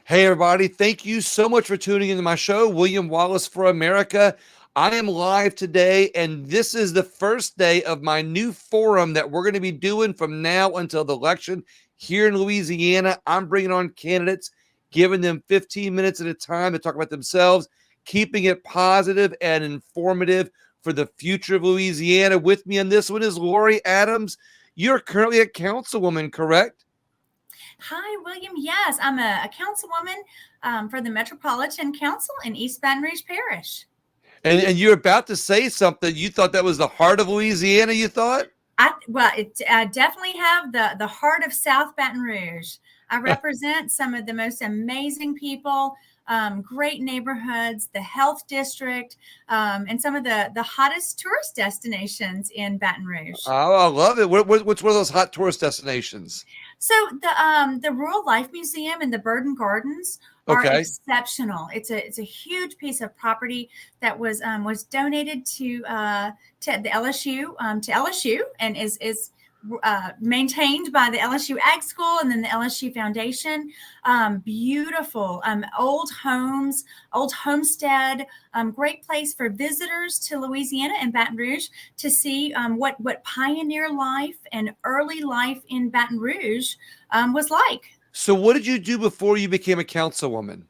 Hey, everybody. Thank you so much for tuning into my show, William Wallace for America. I am live today, and this is the first day of my new forum that we're going to be doing from now until the election here in Louisiana. I'm bringing on candidates, giving them 15 minutes at a time to talk about themselves, keeping it positive and informative for the future of Louisiana. With me on this one is Laurie Adams. You're currently a councilwoman, correct? Hi, William. Yes, I'm a councilwoman for the Metropolitan Council in East Baton Rouge Parish. And you're about to say something. You thought that was the heart of Louisiana, you thought? I definitely have the heart of South Baton Rouge. I represent some of the most amazing people, great neighborhoods, the health district, and some of the hottest tourist destinations in Baton Rouge. Oh, I love it. What's one of those hot tourist destinations? So the Rural Life Museum and the Bird and Gardens are exceptional. It's a huge piece of property that was donated to the LSU and is maintained by the LSU Ag School and then the LSU Foundation. Beautiful old homes, old homestead, great place for visitors to Louisiana and Baton Rouge to see what pioneer life and early life in Baton Rouge was like. So what did you do before you became a councilwoman?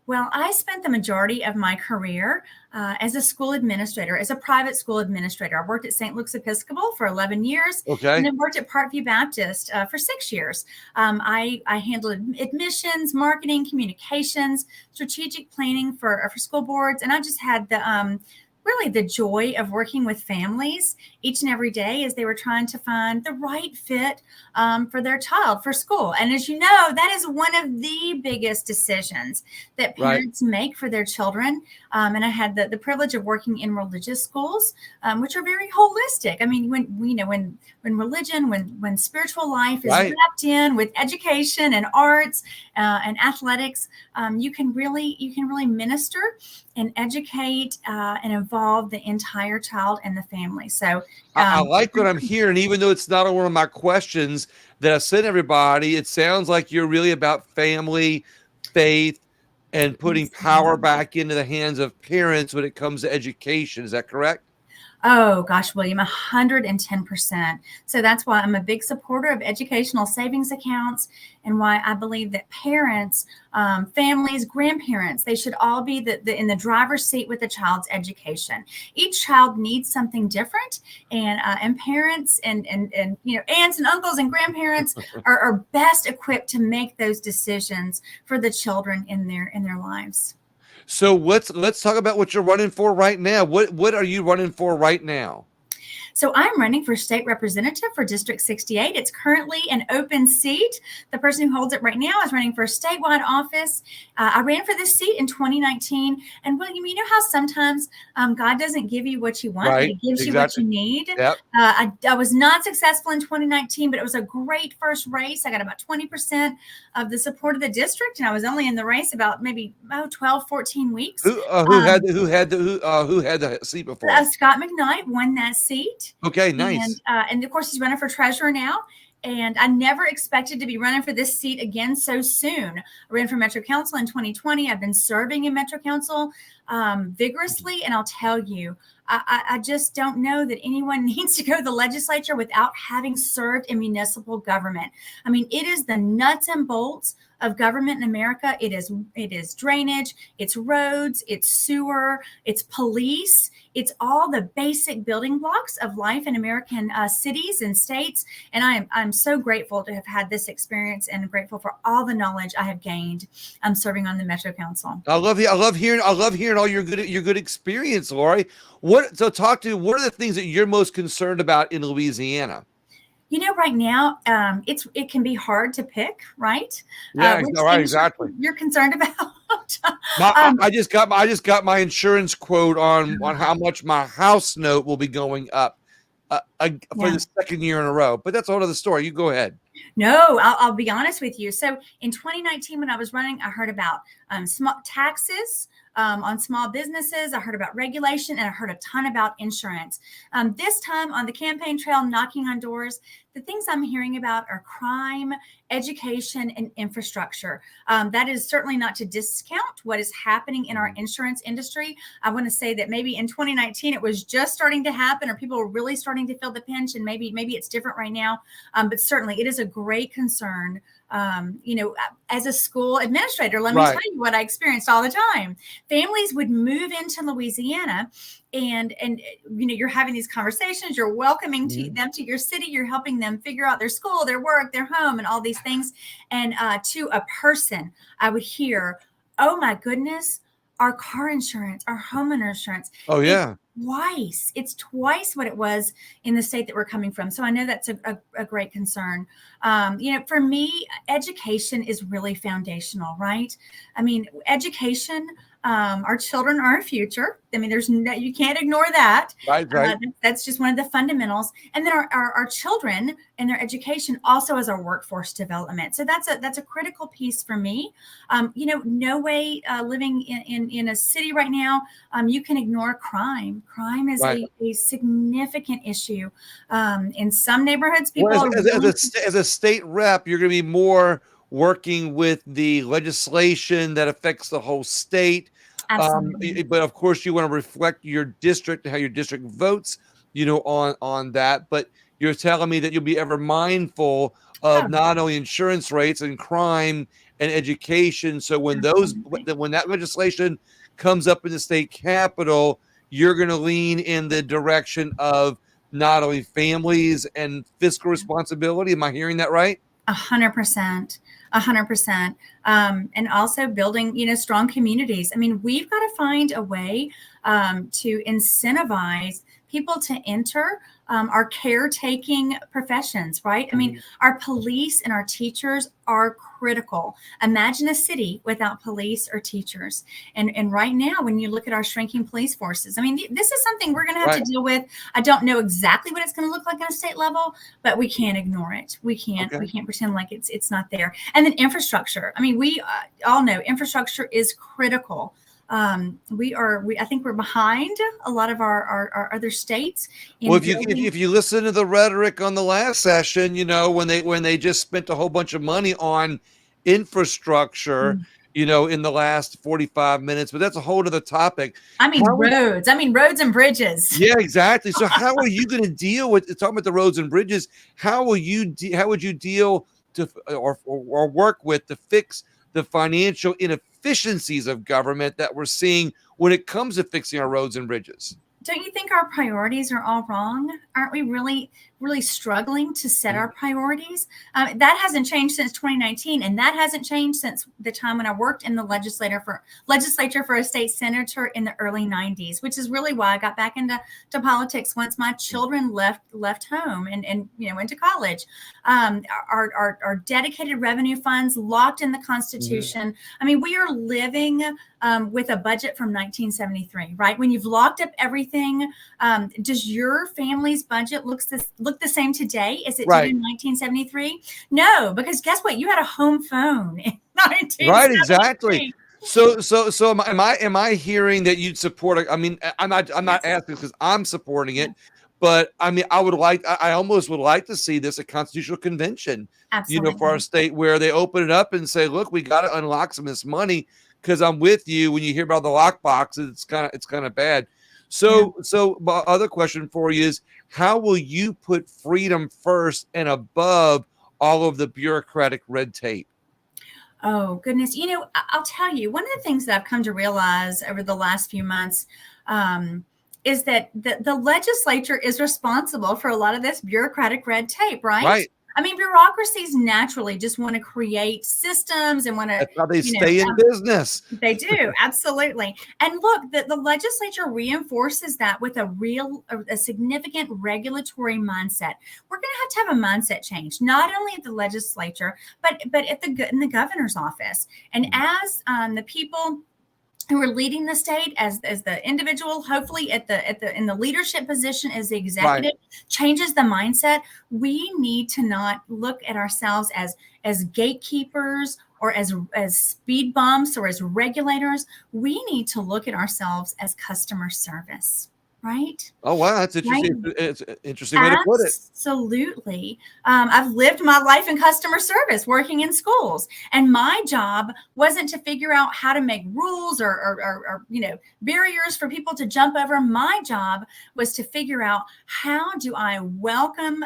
Well, I spent the majority of my career as a school administrator, as a private school administrator. I worked at St. Luke's Episcopal for 11 years and then worked at Parkview Baptist for 6 years. I handled admissions, marketing, communications, strategic planning for school boards. And I just had really the joy of working with families each and every day as they were trying to find the right fit for their child for school. And as you know, that is one of the biggest decisions that parents make for their children. And I had the privilege of working in religious schools, which are very holistic. I mean, when religion, when spiritual life is wrapped in with education and arts and athletics, you can really minister and educate and involve the entire child and the family. So I like what I'm hearing, even though it's not one of my questions that I sent everybody. It sounds like you're really about family, faith, and putting power back into the hands of parents when it comes to education. Is that correct? Oh, gosh, William, 110%. So that's why I'm a big supporter of educational savings accounts and why I believe that parents, families, grandparents, they should all be in the driver's seat with the child's education. Each child needs something different, and parents and aunts and uncles and grandparents are best equipped to make those decisions for the children in their lives. So let's talk about what you're running for right now. What are you running for right now? So I'm running for state representative for District 68. It's currently an open seat. The person who holds it right now is running for a statewide office. I ran for this seat in 2019. And William, you know how sometimes God doesn't give you what you want, but He gives you what you need. Yep. I was not successful in 2019, but it was a great first race. I got about 20% of the support of the district, and I was only in the race about maybe 12, 14 weeks. Who had the seat before? Scott McKnight won that seat. Okay, nice. And of course, he's running for treasurer now. And I never expected to be running for this seat again so soon. I ran for Metro Council in 2020. I've been serving in Metro Council vigorously. And I'll tell you, I just don't know that anyone needs to go to the legislature without having served in municipal government. I mean, it is the nuts and bolts of government in America. It is drainage, it's roads, it's sewer, it's police. It's all the basic building blocks of life in American cities and states. And I'm so grateful to have had this experience and grateful for all the knowledge I have gained serving on the Metro Council. I love hearing all your good experience, Laurie. What are the things that you're most concerned about in Louisiana? You know, right now, it can be hard to pick, right? Yeah, right, exactly. You're concerned about. I just got my insurance quote on how much my house note will be going up for the second year in a row. But that's a whole other story. You go ahead. No, I'll be honest with you. So in 2019, when I was running, I heard about small taxes on small businesses. I heard about regulation, and I heard a ton about insurance. This time on the campaign trail, knocking on doors, the things I'm hearing about are crime education and infrastructure. That is certainly not to discount what is happening in our insurance industry. I want to say that maybe in 2019 it was just starting to happen, or people were really starting to feel the pinch, and maybe it's different right now. But certainly it is a great concern. As a school administrator, let me tell you what I experienced all the time. Families would move into Louisiana, and you're having these conversations, you're welcoming them to your city, you're helping them figure out their school, their work, their home, and all these things. And to a person, I would hear, oh my goodness, our car insurance, our homeowner insurance. Oh yeah. It's twice what it was in the state that we're coming from. So I know that's a great concern. For me, education is really foundational, right? I mean, education, our children are our future. I mean, you can't ignore that. Right. That's just one of the fundamentals. And then our children and their education also is our workforce development. So that's a critical piece for me. No way living in a city right now, you can ignore crime. Crime is a significant issue. In some neighborhoods, people as a state rep, you're going to be more working with the legislation that affects the whole state. But of course, you want to reflect your district, how your district votes, on that. But you're telling me that you'll be ever mindful of not only insurance rates and crime and education. So when that legislation comes up in the state capitol, you're going to lean in the direction of not only families and fiscal responsibility. Am I hearing that right? 100%. 100%. And also building, strong communities. I mean, we've got to find a way to incentivize people to enter our caretaking professions, right? I mean, our police and our teachers are critical. Imagine a city without police or teachers. And right now, when you look at our shrinking police forces, I mean, this is something we're going to have to deal with. I don't know exactly what it's going to look like on a state level, but we can't ignore it. We can't pretend like it's not there. And then infrastructure. I mean, we all know infrastructure is critical. I think we're behind a lot of our other states. Well, if you listen to the rhetoric on the last session, when they just spent a whole bunch of money on infrastructure, in the last 45 minutes, but that's a whole other topic. I mean, roads and bridges. Yeah, exactly. So how are you going to deal with talking about the roads and bridges? How would you deal to or work with to fix the financial inefficiencies of government that we're seeing when it comes to fixing our roads and bridges? Don't you think our priorities are all wrong? Aren't we really struggling to set our priorities? That hasn't changed since 2019, and that hasn't changed since the time when I worked in the legislature for a state senator in the early 90s, which is really why I got back into politics once my children left home and went to college. Our dedicated revenue funds locked in the Constitution. I mean, we are living with a budget from 1973, right? When you've locked up everything, does your family's budget look the same today as it did in 1973? No, because guess what? You had a home phone in 1973. Right, exactly. So am I hearing that you'd support? I mean, I'm not asking because I'm supporting it, but I mean, I almost would like to see this a constitutional convention, for our state where they open it up and say, look, we got to unlock some of this money. Because I'm with you when you hear about the lock boxes, it's kind of bad. So my other question for you is, how will you put freedom first and above all of the bureaucratic red tape? Oh, goodness. I'll tell you, one of the things that I've come to realize over the last few months is that the legislature is responsible for a lot of this bureaucratic red tape, right? Right. I mean, bureaucracies naturally just want to create systems and want to. That's how they stay in business. They do, absolutely. And look, the legislature reinforces that with a significant regulatory mindset. We're going to have a mindset change, not only at the legislature, but in the governor's office. And as the people who are leading the state as the individual, hopefully in the leadership position as the executive, changes the mindset. We need to not look at ourselves as gatekeepers or as speed bumps or as regulators. We need to look at ourselves as customer service, right? Oh, wow. That's interesting. Right? It's an interesting way to put it. Absolutely. I've lived my life in customer service, working in schools, and my job wasn't to figure out how to make rules or barriers for people to jump over. My job was to figure out, how do I welcome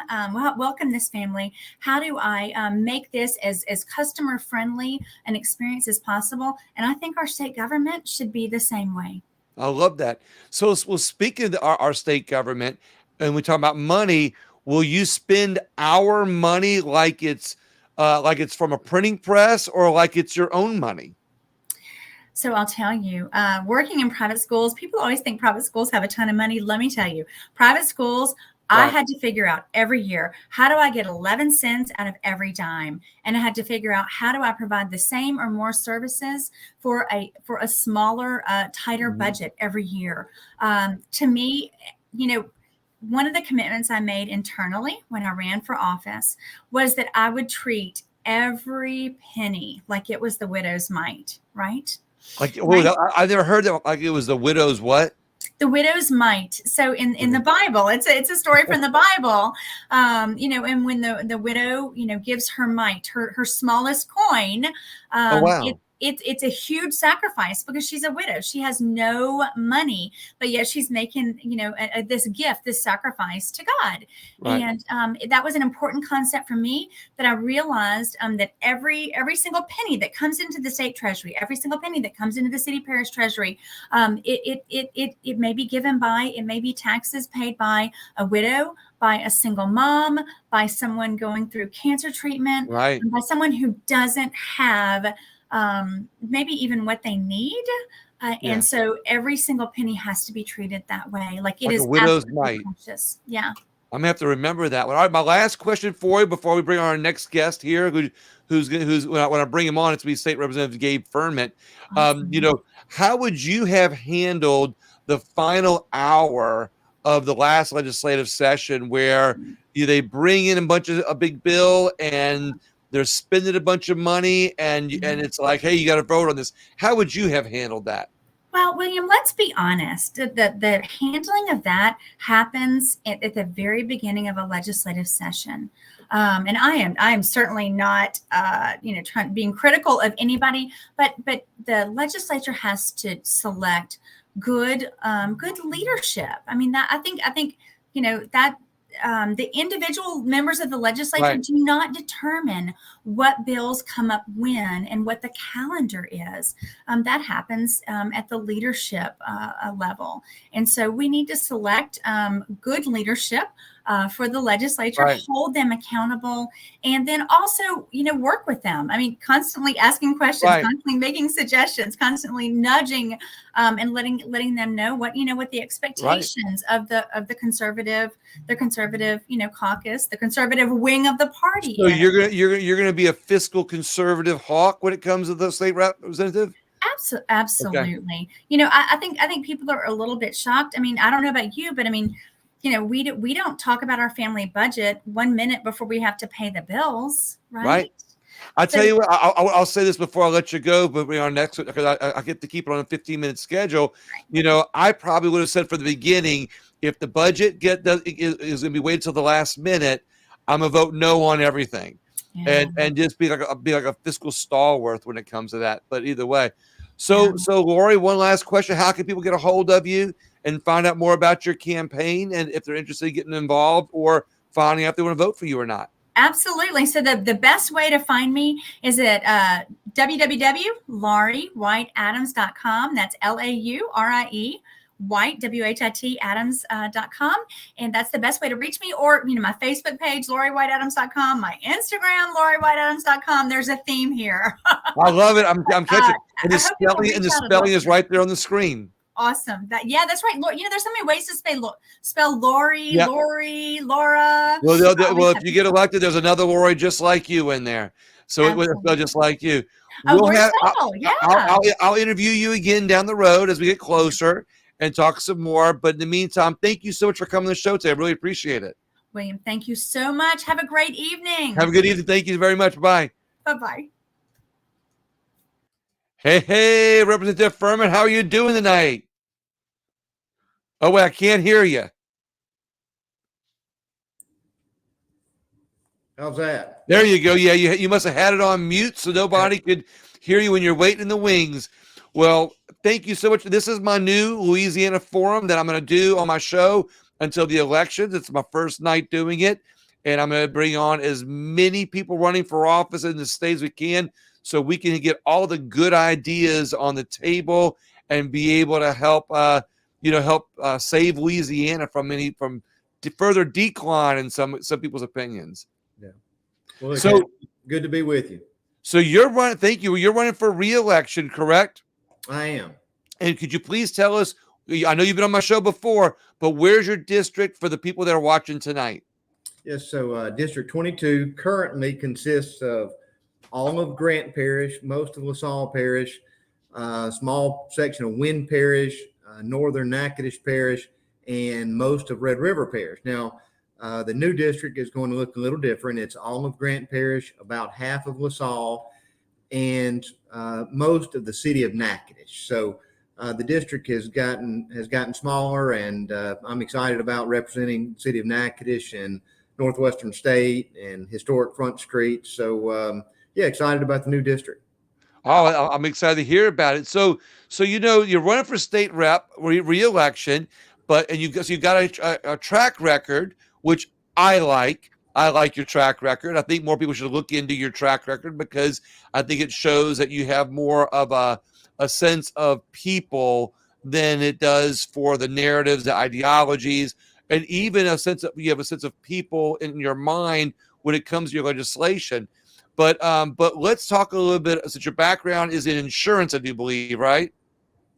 this family? How do I make this as customer friendly an experience as possible? And I think our state government should be the same way. I love that. So, well, speaking of our state government, and we talk about money, will you spend our money like it's from a printing press, or like it's your own money? So I'll tell you, working in private schools, people always think private schools have a ton of money. Let me tell you, private schools, I had to figure out every year, how do I get 11 cents out of every dime? And I had to figure out, how do I provide the same or more services for a smaller, tighter budget every year? To me, one of the commitments I made internally when I ran for office was that I would treat every penny like it was the widow's mite, right? Like, I've never heard that. Like, it was the widow's what? The widow's mite. So in the Bible, it's a story from the Bible, and when the widow, gives her mite, her smallest coin, Oh, wow. It's a huge sacrifice, because she's a widow. She has no money, but yet she's making, this gift, this sacrifice to God. Right. And that was an important concept for me, that I realized that every single penny that comes into the state treasury, every single penny that comes into the city parish treasury, it may be given by, it may be taxes paid by a widow, by a single mom, by someone going through cancer treatment, right, by someone who doesn't have maybe even what they need. And so every single penny has to be treated that way. Like it is a widow's mite. Precious. Yeah. I'm gonna have to remember that one. All right, my last question for you before we bring on our next guest here, who's when I bring him on, it's be State Representative Gabe Firment. Awesome. How would you have handled the final hour of the last legislative session, where they bring in a big bill, and they're spending a bunch of money, and it's like, hey, you got to vote on this? How would you have handled that? Well, William, let's be honest. The handling of that happens at the very beginning of a legislative session. And I am certainly not, being critical of anybody, but the legislature has to select good leadership. I mean, that I think that the individual members of the legislature do not determine what bills come up when and what the calendar is. That happens at the leadership level. And so we need to select good leadership for the legislature, hold them accountable, and then also, work with them. I mean, constantly asking questions, constantly making suggestions, constantly nudging, and letting them know what the expectations of the conservative, caucus, the conservative wing of the party. So you're gonna be a fiscal conservative hawk when it comes to the state representative? Absolutely. Okay. I think people are a little bit shocked. I mean, I don't know about you, but I mean, we don't talk about our family budget 1 minute before we have to pay the bills, right? Right. I tell you what, I'll say this before I let you go, but we're on next, because I get to keep it on a 15-minute schedule. Right. I probably would have said from the beginning, if the budget is going to be waited till the last minute, I'm gonna vote no on everything, and just be like a fiscal stalwart when it comes to that. But either way, so Laurie, one last question: how can people get a hold of you and find out more about your campaign, and if they're interested in getting involved or finding out if they want to vote for you or not? Absolutely. So the best way to find me is at www.lauriewhiteadams.com. That's LAURIE White, WHIT, Adams.com. And that's the best way to reach me. Or, my Facebook page, LaurieWhiteAdams.com, my Instagram, LaurieWhiteAdams.com. There's a theme here. I love it. I'm catching it. And the spelling is right there on the screen. Awesome. That's right. There's so many ways to spell Laurie, Laurie, Laura. Well, if you get elected, there's another Laurie just like you in there. So it will spell just like you. I'll interview you again down the road as we get closer and talk some more. But in the meantime, thank you so much for coming to the show today. I really appreciate it. William, thank you so much. Have a great evening. Have a good evening. Thank you very much. Bye. Bye-bye. Hey, Representative Firment, how are you doing tonight? Oh, wait, I can't hear you. How's that? There you go. Yeah, you must have had it on mute so nobody could hear you when you're waiting in the wings. Well, thank you so much. This is my new Louisiana Forum that I'm going to do on my show until the elections. It's my first night doing it, and I'm going to bring on as many people running for office in the state as we can so we can get all the good ideas on the table and be able to help, save Louisiana from further decline in some people's opinions. Yeah. Well, So good to be with you. So you're running. Thank you. You're running for re-election, correct? I am. And could you please tell us? I know you've been on my show before, but where's your district for the people that are watching tonight? Yes. So District 22 currently consists of all of Grant Parish, most of LaSalle Parish, small section of Wynn Parish, northern Natchitoches Parish, and most of Red River Parish. Now, the new district is going to look a little different. It's all of Grant Parish, about half of LaSalle, and most of the city of Natchitoches. So the district has gotten smaller, and I'm excited about representing the city of Natchitoches and Northwestern State and historic Front Street. So yeah, excited about the new district. Oh, I'm excited to hear about it. So you're running for state rep re-election, but you've got a track record, which I like. I like your track record. I think more people should look into your track record because I think it shows that you have more of a sense of people than it does for the narratives, the ideologies, and even you have a sense of people in your mind when it comes to your legislation. But let's talk a little bit, since your background is in insurance, I do believe, right?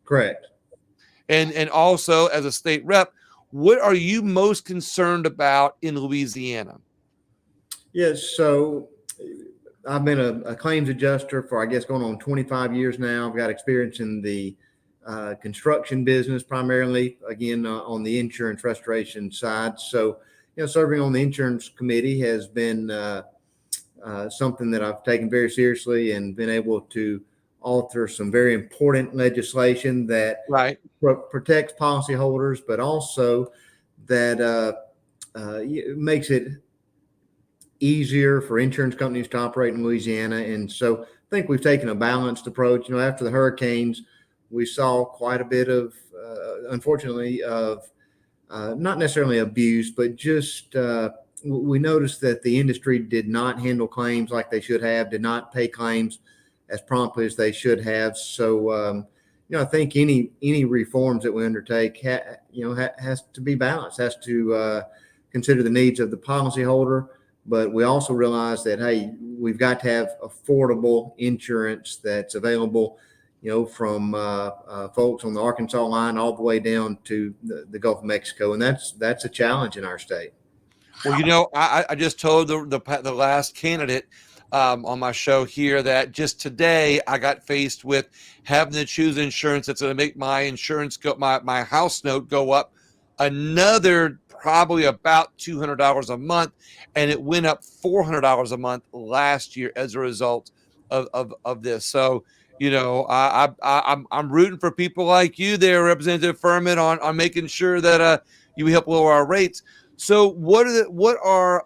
Correct. And also as a state rep, what are you most concerned about in Louisiana? Yes. So I've been a claims adjuster for, I guess, going on 25 years now. I've got experience in the construction business, primarily, again, on the insurance restoration side. So, serving on the insurance committee has been something that I've taken very seriously and been able to author some very important legislation that protects policyholders, but also that makes it easier for insurance companies to operate in Louisiana. And so I think we've taken a balanced approach. After the hurricanes, we saw quite a bit of, unfortunately, of not necessarily abuse, but just we noticed that the industry did not handle claims like they should have, did not pay claims as promptly as they should have. So, I think any reforms that we undertake, has to be balanced, has to consider the needs of the policyholder. But we also realize that, hey, we've got to have affordable insurance that's available, from folks on the Arkansas line all the way down to the Gulf of Mexico. And that's a challenge in our state. Well, I just told the last candidate on my show here that just today I got faced with having to choose insurance that's going to make my insurance my house note go up another probably about $200 a month, and it went up $400 a month last year as a result of this. So I'm rooting for people like you there, Representative Firment, on making sure that you help lower our rates. So what are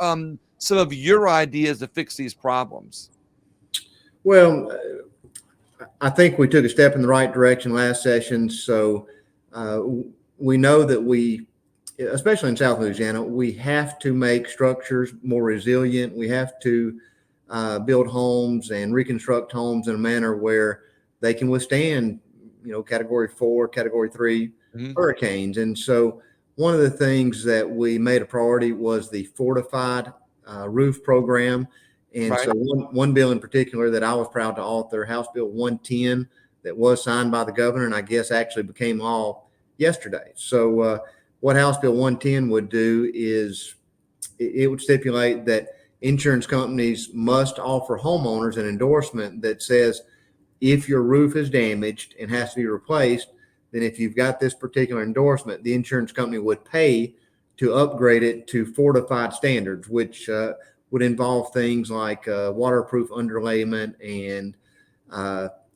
some of your ideas to fix these problems? Well, I think we took a step in the right direction last session. So we know that especially in South Louisiana, we have to make structures more resilient. We have to build homes and reconstruct homes in a manner where they can withstand, Category 4, Category 3 hurricanes. And so one of the things that we made a priority was the fortified roof program. And so one bill in particular that I was proud to author, House Bill 110, that was signed by the governor, and I guess actually became law yesterday. So what House Bill 110 would do is it would stipulate that insurance companies must offer homeowners an endorsement that says if your roof is damaged and has to be replaced, then if you've got this particular endorsement, the insurance company would pay to upgrade it to fortified standards, which would involve things like waterproof underlayment and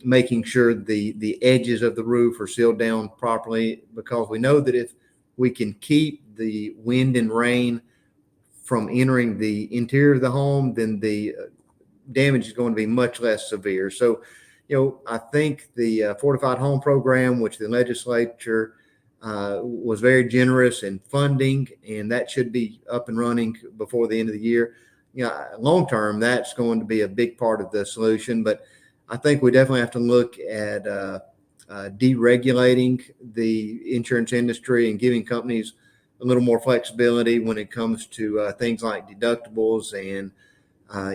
making sure the edges of the roof are sealed down properly, because we know that if we can keep the wind and rain from entering the interior of the home, then the damage is going to be much less severe. So, I think the fortified home program, which the legislature was very generous in funding, and that should be up and running before the end of the year. Long term, that's going to be a big part of the solution. But I think we definitely have to look at deregulating the insurance industry and giving companies a little more flexibility when it comes to things like deductibles and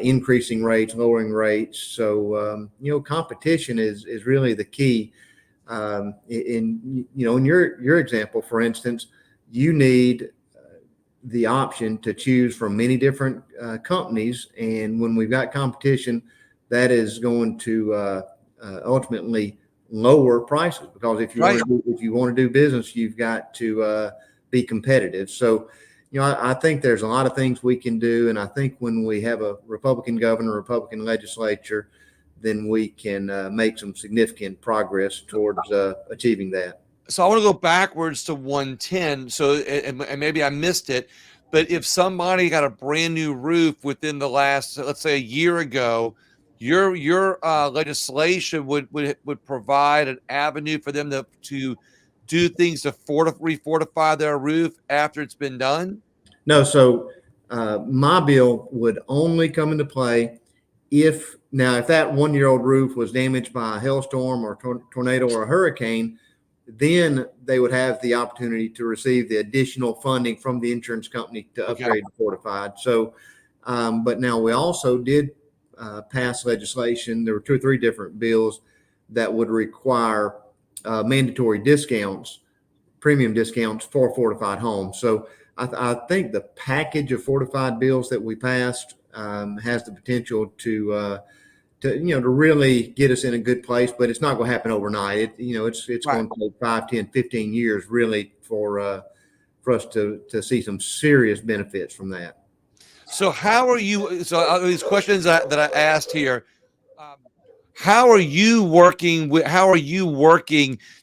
increasing rates, lowering rates. So, competition is really the key. In your example, for instance, you need the option to choose from many different companies. And when we've got competition, that is going to ultimately lower prices, because if you want to do business, you've got to be competitive. So, I think there's a lot of things we can do. And I think when we have a Republican governor, Republican legislature, then we can make some significant progress towards achieving that. So I want to go backwards to 110. So, and maybe I missed it, but if somebody got a brand new roof within the last, let's say, a year ago, your legislation would provide an avenue for them to do things to refortify their roof after it's been done? No. So my bill would only come into play if that 1-year-old roof was damaged by a hailstorm or tornado or a hurricane. Then they would have the opportunity to receive the additional funding from the insurance company to upgrade to fortified. So, but now we also did pass legislation. There were 2 or 3 different bills that would require mandatory discounts, premium discounts for fortified homes. So I think the package of fortified bills that we passed has the potential to really get us in a good place, but it's not going to happen overnight. It's going to take 5, 10, 15 years really for us to see some serious benefits from that. So how are you? So these questions that I asked here, how are you working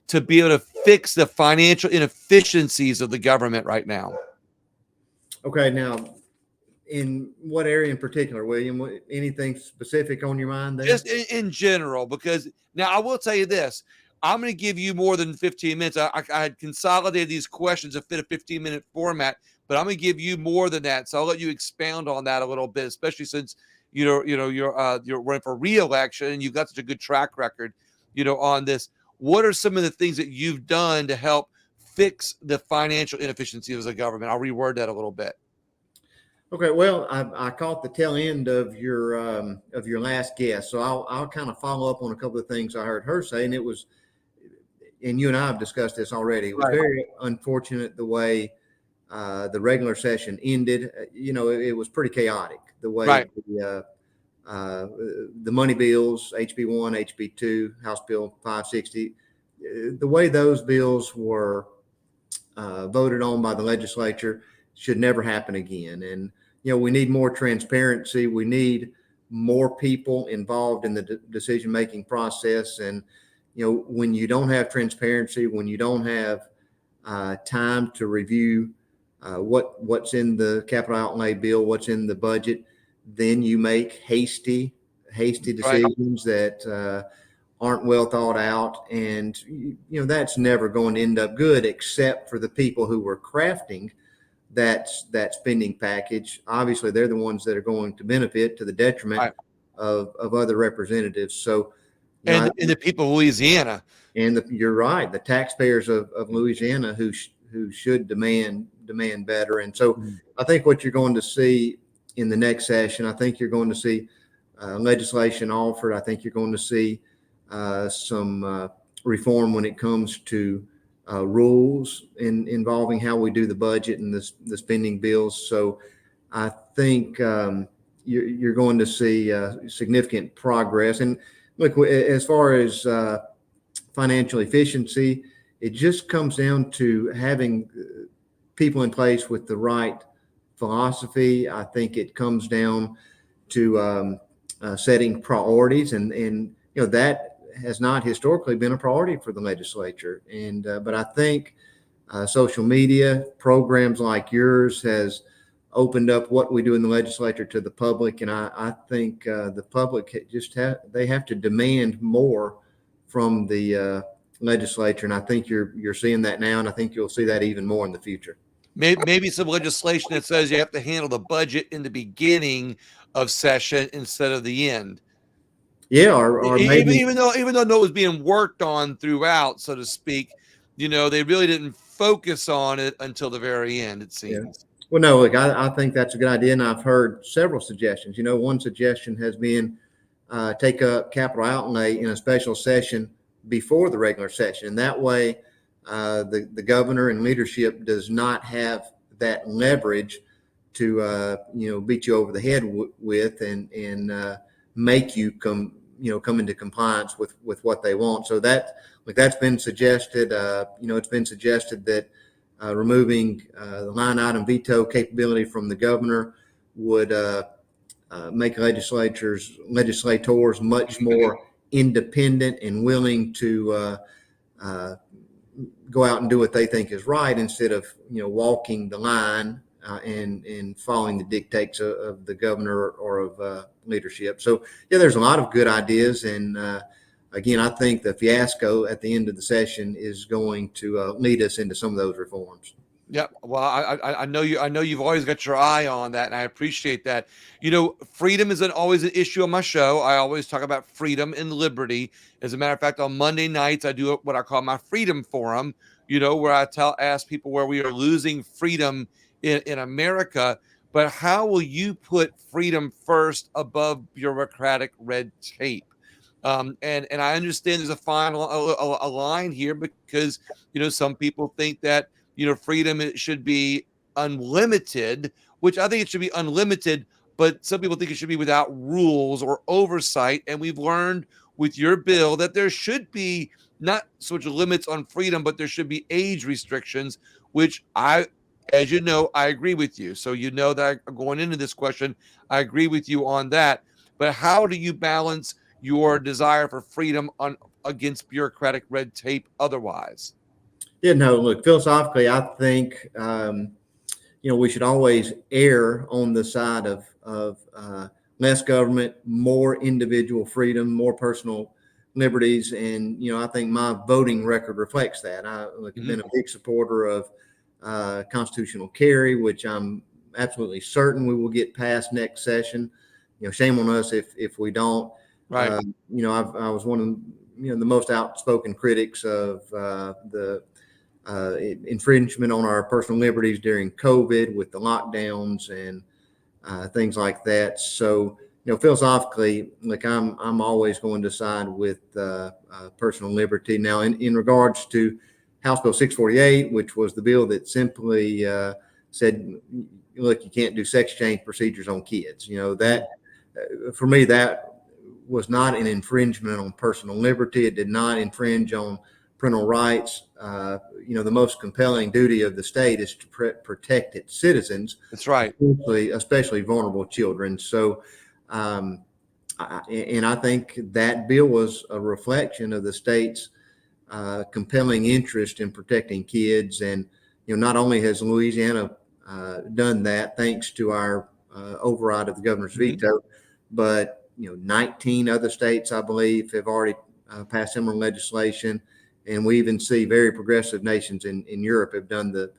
to be able to fix the financial inefficiencies of the government right now? Okay, now, in what area in particular, William? Anything specific on your mind there? Just in general, because now I will tell you this. I'm going to give you more than 15 minutes. I had consolidated these questions to fit a 15-minute format, but I'm going to give you more than that. So I'll let you expound on that a little bit, especially since you're running for re-election and you've got such a good track record, on this. What are some of the things that you've done to help fix the financial inefficiency of the government? I'll reword that a little bit. Okay, well, I caught the tail end of your last guess, so I'll kind of follow up on a couple of things I heard her say, and it was, and you and I have discussed this already. It was very unfortunate the way the regular session ended. It was pretty chaotic the way the money bills, HB1, HB2, House Bill 560, the way those bills were voted on by the legislature should never happen again. And we need more transparency. We need more people involved in the decision-making process. And, when you don't have transparency, when you don't have time to review what's in the capital outlay bill, what's in the budget, then you make hasty decisions that aren't well thought out. And, that's never going to end up good, except for the people who were crafting that spending package. Obviously, they're the ones that are going to benefit to the detriment of other representatives. So, and the people of Louisiana, and you're right, the taxpayers of Louisiana who should demand better. And so, I think what you're going to see in the next session, I think you're going to see legislation offered. I think you're going to see some reform when it comes to rules involving how we do the budget and the spending bills. So I think you're going to see significant progress. And look, as far as financial efficiency, it just comes down to having people in place with the right philosophy. I think it comes down to setting priorities, and that has not historically been a priority for the legislature. And but I think social media. Programs like yours has opened up what we do in the legislature to the public, and I think the public they have to demand more from the legislature, and I think you're seeing that now, and I think you'll see that even more in the future. Maybe some legislation that says you have to handle the budget in the beginning of session instead of the end. Yeah, or maybe even though no, it was being worked on throughout, so to speak, they really didn't focus on it until the very end, it seems. Yeah. Well, no, look, I think that's a good idea, and I've heard several suggestions. One suggestion has been take up capital outlay in a special session before the regular session, and that way the governor and leadership does not have that leverage to beat you over the head with and make you come into compliance with what they want. So that's been suggested. It's been suggested that removing the line item veto capability from the governor would make legislators much more independent and willing to go out and do what they think is right instead of walking the line and following the dictates of the governor or of leadership. So yeah, there's a lot of good ideas, and again, I think the fiasco at the end of the session is going to lead us into some of those reforms. Yeah, well, I know you. I know you've always got your eye on that, and I appreciate that. Freedom isn't always an issue on my show. I always talk about freedom and liberty. As a matter of fact, on Monday nights, I do what I call my Freedom Forum. Where I ask people where we are losing freedom in America. But how will you put freedom first above bureaucratic red tape? And I understand there's a fine a line here because some people think that freedom it should be unlimited, which I think it should be unlimited, but some people think it should be without rules or oversight. And we've learned with your bill that there should be not so much limits on freedom, but there should be age restrictions, which as you know, I agree with you. So that going into this question, I agree with you on that. But how do you balance your desire for freedom against bureaucratic red tape otherwise? Yeah, no, look, philosophically, I think, we should always err on the side of less government, more individual freedom, more personal liberties. And, I think my voting record reflects that. I've been a big supporter of constitutional carry, which I'm absolutely certain we will get passed next session. Shame on us if we don't. Right. I was one of the most outspoken critics of the infringement on our personal liberties during COVID with the lockdowns and things like that. So, philosophically, like I'm always going to side with personal liberty. Now, in regards to House Bill 648, which was the bill that simply said, look, you can't do sex change procedures on kids. That for me, that was not an infringement on personal liberty. It did not infringe on parental rights. The most compelling duty of the state is to protect its citizens. That's right. Especially vulnerable children. So, and I think that bill was a reflection of the state's compelling interest in protecting kids. And, not only has Louisiana done that thanks to our override of the governor's veto, but 19 other states, I believe, have already passed similar legislation. And we even see very progressive nations in Europe have done the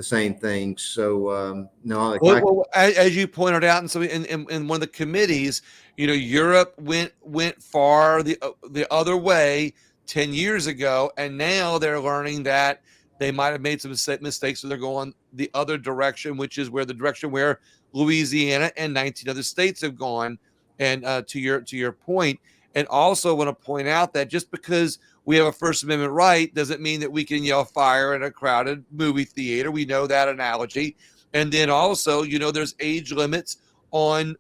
same thing. So well, as you pointed out, and so in one of the committees, Europe went far the other way 10 years ago, and now they're learning that they might have made some mistakes, so they're going the other direction, which is the direction where Louisiana and 19 other states have gone. And to your point, and also want to point out that just because we have a First Amendment right doesn't mean that we can yell fire in a crowded movie theater. We know that analogy. And then also, there's age limits on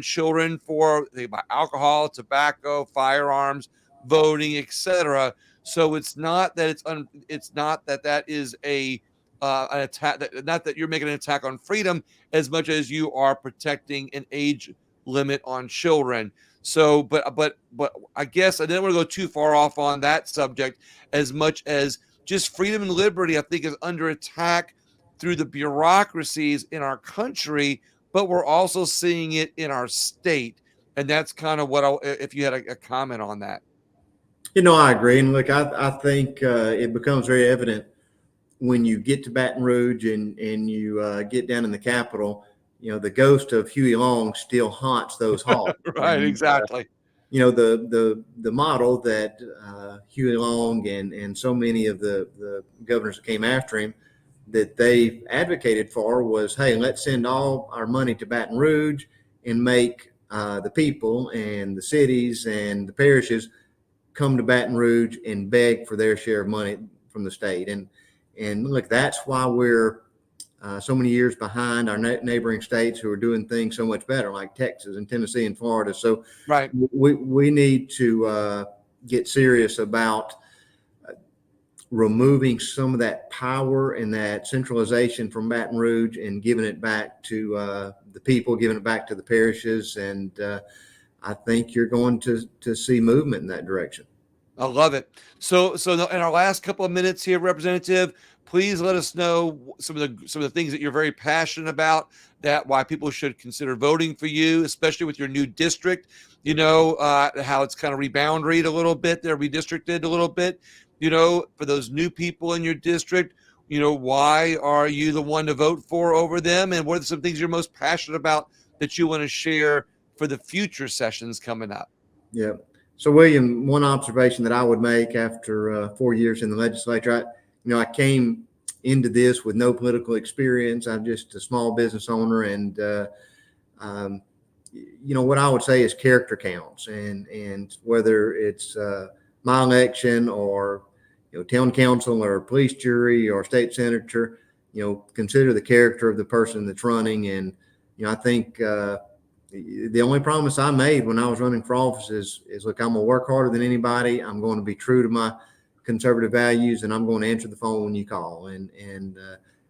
children for they buy alcohol, tobacco, firearms, voting, etc. So it's not that it's not that that is an attack. Not that you're making an attack on freedom as much as you are protecting an age limit on children. So, but I guess I didn't want to go too far off on that subject as much as just freedom and liberty, I think, is under attack through the bureaucracies in our country, but we're also seeing it in our state. And that's kind of what if you had a comment on that. I agree. And look, I think it becomes very evident when you get to Baton Rouge and you get down in the Capitol, the ghost of Huey Long still haunts those halls. Right, and, exactly. The model that Huey Long and so many of the governors that came after him, that they advocated for was, hey, let's send all our money to Baton Rouge and make the people and the cities and the parishes come to Baton Rouge and beg for their share of money from the state. And look, that's why we're so many years behind our neighboring states who are doing things so much better, like Texas and Tennessee and Florida. So right, we need to get serious about removing some of that power and that centralization from Baton Rouge and giving it back to the people, giving it back to the parishes. And I think you're going to see movement in that direction. I love it. So in our last couple of minutes here, Representative, please let us know some of the things that you're very passionate about, why people should consider voting for you, especially with your new district. How it's kind of reboundaried a little bit, they're redistricted a little bit. For those new people in your district, why are you the one to vote for over them, and what are some things you're most passionate about that you want to share for the future sessions coming up? Yeah. So, William, one observation that I would make after 4 years in the legislature, I came into this with no political experience. I'm just a small business owner, and what I would say is character counts, and whether it's my election or town council or police jury or state senator, consider the character of the person that's running. And I think the only promise I made when I was running for office is look, I'm going to work harder than anybody. I'm going to be true to my conservative values, and I'm going to answer the phone when you call. And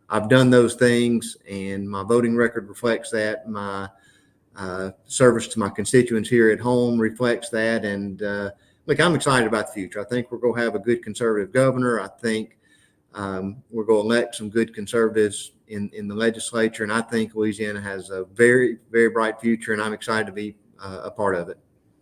I've done those things, and my voting record reflects that. My service to my constituents here at home reflects that. And look, I'm excited about the future. I think we're going to have a good conservative governor. I think we're going to elect some good conservatives in the legislature, and I think Louisiana has a very, very bright future, and I'm excited to be a part of it.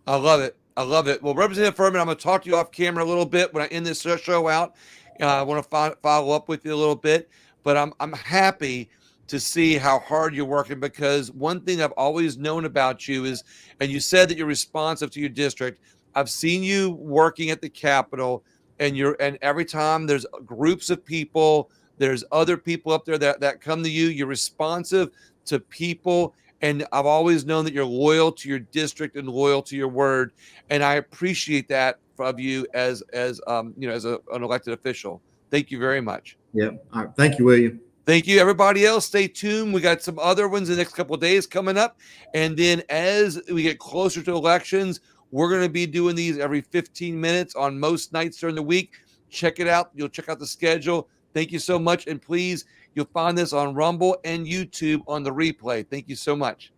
I love it. I love it. Well, Representative Firment, I'm going to talk to you off camera a little bit when I end this show out. I want to follow up with you a little bit, but I'm happy to see how hard you're working, because one thing I've always known about you is, and you said that you're responsive to your district. I've seen you working at the Capitol, and every time there's groups of people, there's other people up there that come to you. You're responsive to people. And I've always known that you're loyal to your district and loyal to your word. And I appreciate that of you as an elected official. Thank you very much. Yeah. All right. Thank you, William. Thank you, everybody else. Stay tuned. We got some other ones in the next couple of days coming up. And then as we get closer to elections, we're going to be doing these every 15 minutes on most nights during the week. Check it out. You'll check out the schedule. Thank you so much. And please, you'll find this on Rumble and YouTube on the replay. Thank you so much.